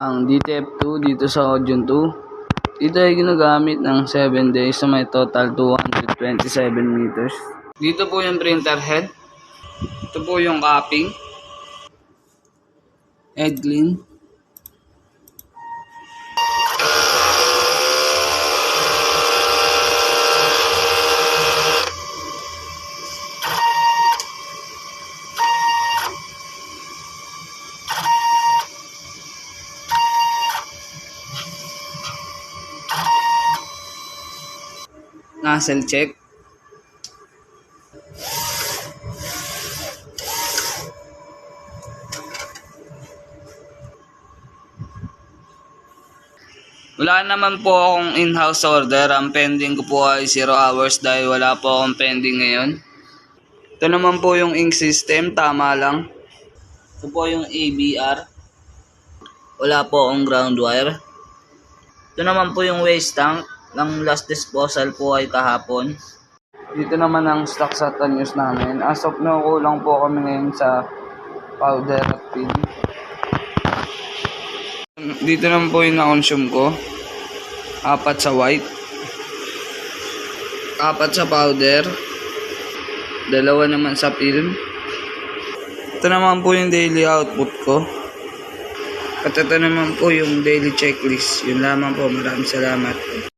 Ang DTF2 dito sa Audion 2. Dito ay ginagamit ng 7 days sa may total 227 meters. Dito po yung printer head. Ito po yung cupping. Head clean. Nozzle check. Wala naman po akong in-house order. Ang pending ko po ay 0 hours dahil wala po akong pending ngayon. Ito naman po yung ink system, tama lang. Ito po yung ABR. Wala po akong ground wire. Ito naman po yung waste tank. Ang last disposal po ay kahapon. Dito naman ang stock sa news namin. As of now, kulang po kami ngayon sa powder at pin. Dito naman po yung na-consume ko. 4 sa white. 4 sa powder. 2 naman sa film. Ito naman po yung daily output ko. At ito naman po yung daily checklist. Yun lamang po. Maraming salamat.